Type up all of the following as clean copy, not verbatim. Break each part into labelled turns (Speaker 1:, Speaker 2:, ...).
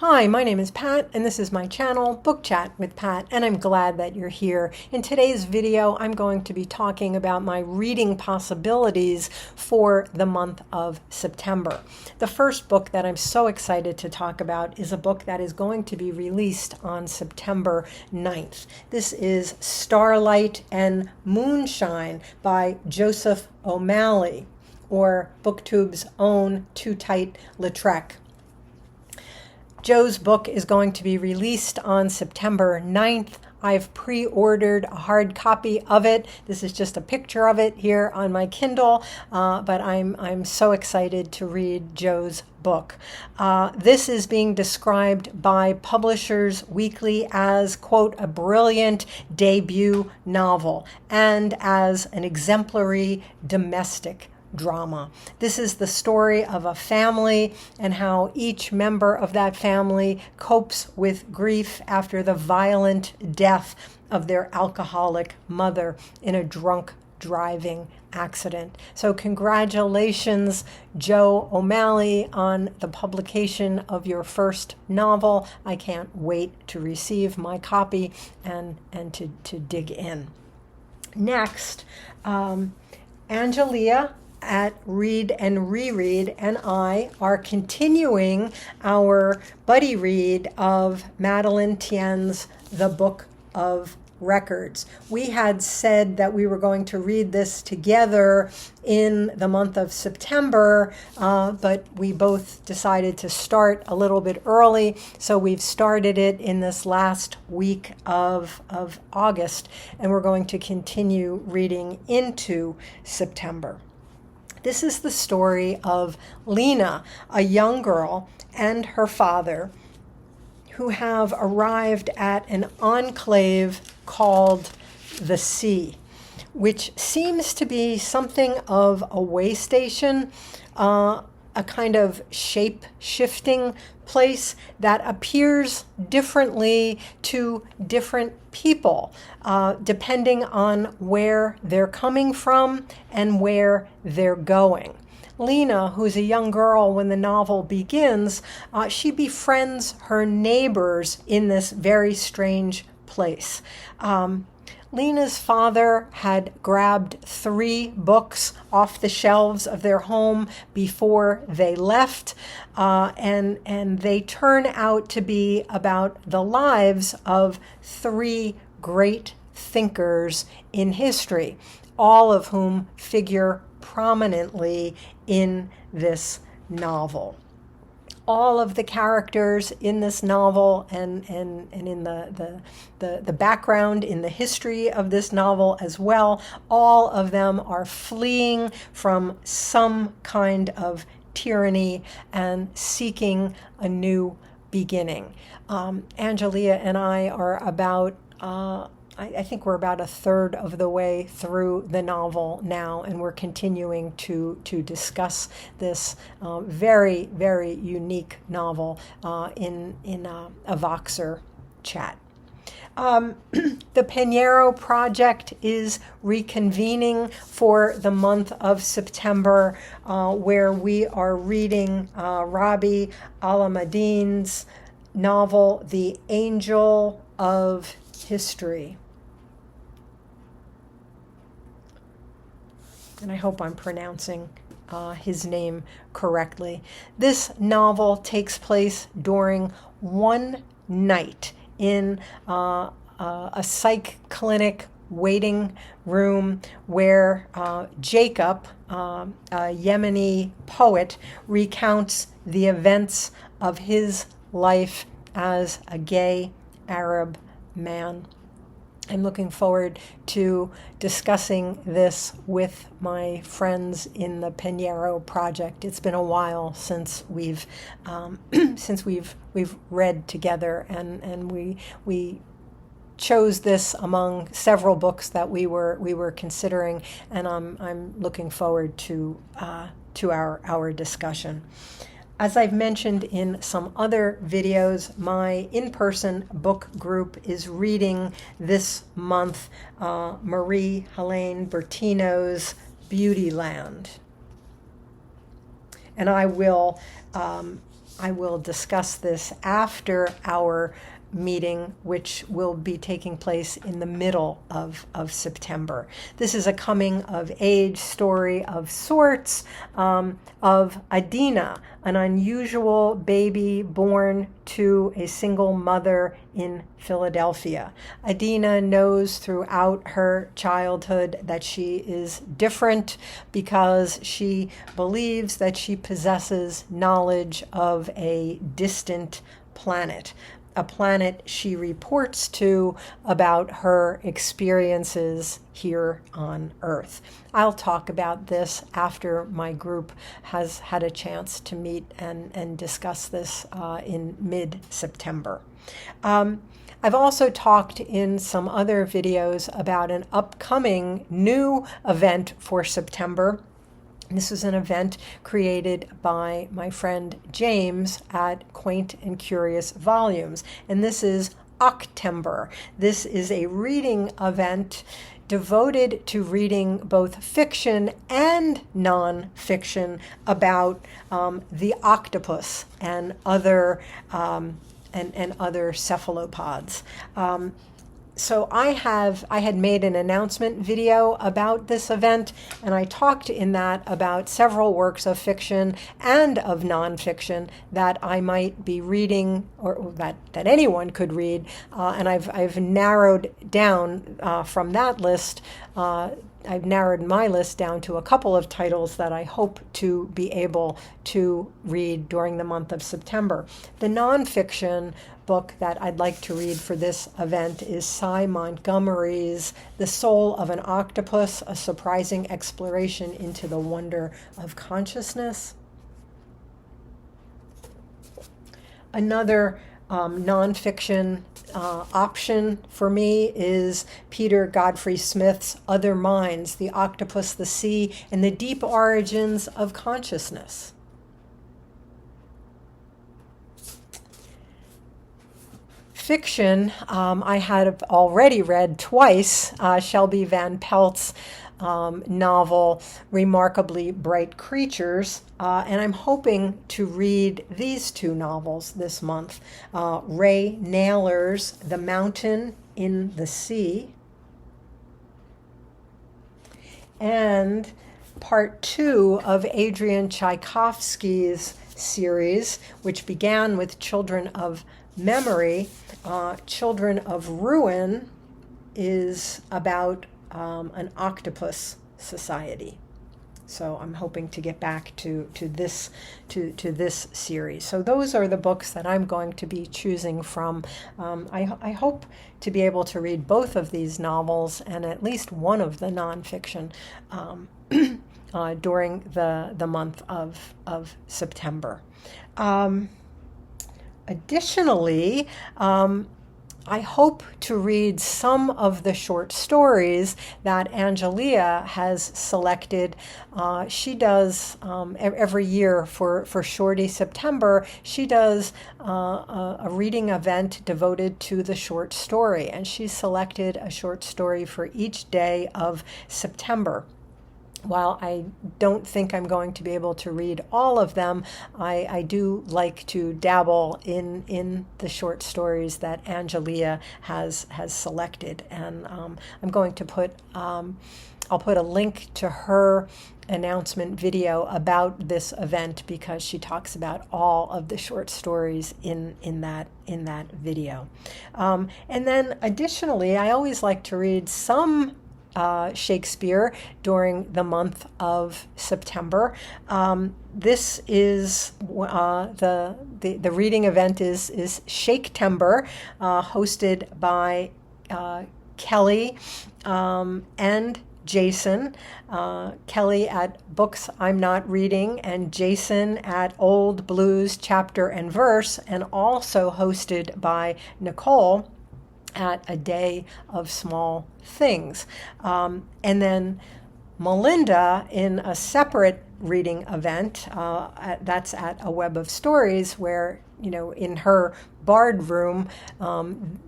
Speaker 1: Hi, my name is Pat, and this is my channel, Book Chat with Pat, and I'm glad that you're here. In today's video, I'm going to be talking about my reading possibilities for the month of September. The first book that I'm so excited to talk about is a book that is going to be released on September 9th. This is Starlight and Moonshine by Joseph O'Malley, or BookTube's own Too Tight Lautrec. Joe's book is going to be released on September 9th. I've pre-ordered a hard copy of it. This is just a picture of it here on my Kindle, but I'm so excited to read Joe's book. This is being described by Publishers Weekly as, quote, a brilliant debut novel and as an exemplary domestic drama. This is the story of a family and how each member of that family copes with grief after the violent death of their alcoholic mother in a drunk driving accident. So congratulations, Joe O'Malley, on the publication of your first novel. I can't wait to receive my copy and to dig in. Next, Angelia at Read and Reread and I are continuing our buddy read of Madeleine Thien's The Book of Records. We had said that we were going to read this together in the month of September, but we both decided to start a little bit early, so we've started it in this last week of August, and we're going to continue reading into September. This is the story of Lena, a young girl, and her father, who have arrived at an enclave called the Sea, which seems to be something of a way station, a kind of shape-shifting place that appears differently to different people, depending on where they're coming from and where they're going. Lena, who's a young girl when the novel begins, she befriends her neighbors in this very strange place. Lena's father had grabbed 3 books off the shelves of their home before they left, and they turn out to be about the lives of 3 great thinkers in history, all of whom figure prominently in this novel. All of the characters in this novel and in the background, in the history of this novel as well, all of them are fleeing from some kind of tyranny and seeking a new beginning. Angelia and I are about I think we're about a third of the way through the novel now, and we're continuing to discuss this very, very unique novel in a Voxer chat. The Pineiro Project is reconvening for the month of September, where we are reading Rabih Alameddine's novel, The Angel of History. And I hope I'm pronouncing his name correctly. This novel takes place during one night in a psych clinic waiting room where Jacob, a Yemeni poet, recounts the events of his life as a gay Arab man. I'm looking forward to discussing this with my friends in the Pineiro Project. It's been a while since we've read together, and we chose this among several books that we were considering, and I'm looking forward to our discussion. As I've mentioned in some other videos, my in-person book group is reading this month Marie-Helene Bertino's Beautyland. And I will I will discuss this after our meeting, which will be taking place in the middle of September. This is a coming of age story of sorts, of Adina, an unusual baby born to a single mother in Philadelphia. Adina knows throughout her childhood that she is different because she believes that she possesses knowledge of a distant planet, a planet she reports to about her experiences here on Earth. I'll talk about this after my group has had a chance to meet and discuss this in mid-September. I've also talked in some other videos about an upcoming new event for September. This is an event created by my friend James at Quaint and Curious Volumes, and this is Octember. This is a reading event devoted to reading both fiction and nonfiction about the octopus and other other cephalopods. So I had made an announcement video about this event, and I talked in that about several works of fiction and of nonfiction that I might be reading, or that anyone could read, and I've narrowed down from that list. I've narrowed my list down to a couple of titles that I hope to be able to read during the month of September. The nonfiction book that I'd like to read for this event is Cy Montgomery's The Soul of an Octopus, A Surprising Exploration into the Wonder of Consciousness. Another nonfiction option for me is Peter Godfrey-Smith's Other Minds, The Octopus, the Sea, and the Deep Origins of Consciousness. Fiction, I had already read twice Shelby Van Pelt's novel, Remarkably Bright Creatures, and I'm hoping to read these two novels this month. Ray Nayler's The Mountain in the Sea, and part 2 of Adrian Tchaikovsky's series, which began with Children of Memory. Children of Ruin is about an octopus society. So I'm hoping to get back to this series. So those are the books that I'm going to be choosing from. I hope to be able to read both of these novels and at least one of the nonfiction during the month of September. Additionally, I hope to read some of the short stories that Angelia has selected. She does every year for Shorty September, she does a reading event devoted to the short story, and she selected a short story for each day of September. While I don't think I'm going to be able to read all of them, I do like to dabble in the short stories that Angelia has selected, and I'm going to put I'll put a link to her announcement video about this event because she talks about all of the short stories in that video. And then additionally, I always like to read some Shakespeare during the month of September. This is the reading event is Shaketember, hosted by Kelly and Jason. Kelly at Books I'm Not Reading and Jason at Old Blues Chapter and Verse, and also hosted by Nicole at A Day of Small Things. And then Melinda in a separate reading event, that's at A Web of Stories, where in her Bard room,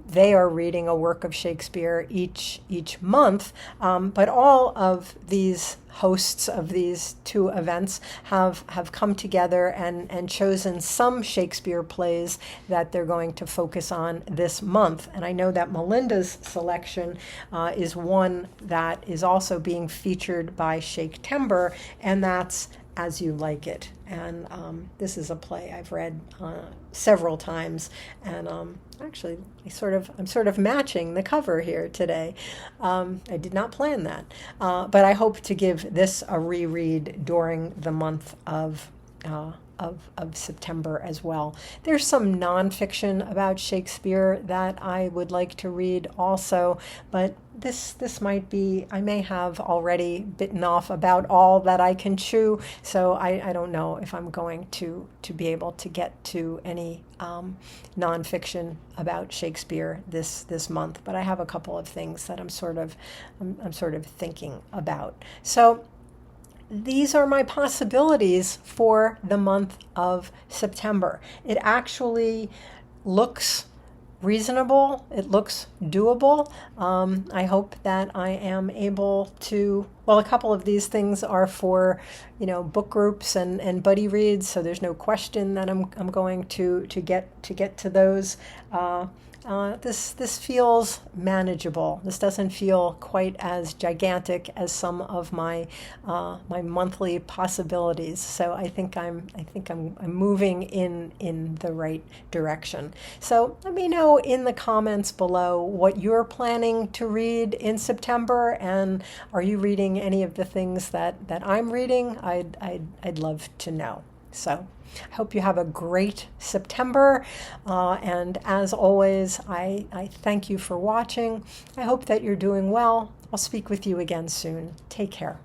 Speaker 1: they are reading a work of Shakespeare each month. But all of these hosts of these two events have come together and chosen some Shakespeare plays that they're going to focus on this month. And I know that Melinda's selection is one that is also being featured by Shaketember, and that's As You Like It. And this is a play I've read several times, and actually I'm sort of matching the cover here today. I did not plan that, but I hope to give this a reread during the month of September as well. There's some nonfiction about Shakespeare that I would like to read also, but this might be, I may have already bitten off about all that I can chew, so I don't know if I'm going to be able to get to any nonfiction about Shakespeare this month, but I have a couple of things that I'm sort of thinking about. So these are my possibilities for the month of September. It actually looks reasonable. It looks doable. I hope that I am able to, well, a couple of these things are for, book groups and buddy reads, so there's no question that I'm going to get to those. This feels manageable. This doesn't feel quite as gigantic as some of my monthly possibilities. So I think I'm moving in the right direction. So let me know in the comments below what you're planning to read in September, and are you reading any of the things that I'm reading? I'd love to know. So I hope you have a great September, and as always, I thank you for watching. I hope that you're doing well. I'll speak with you again soon. Take care.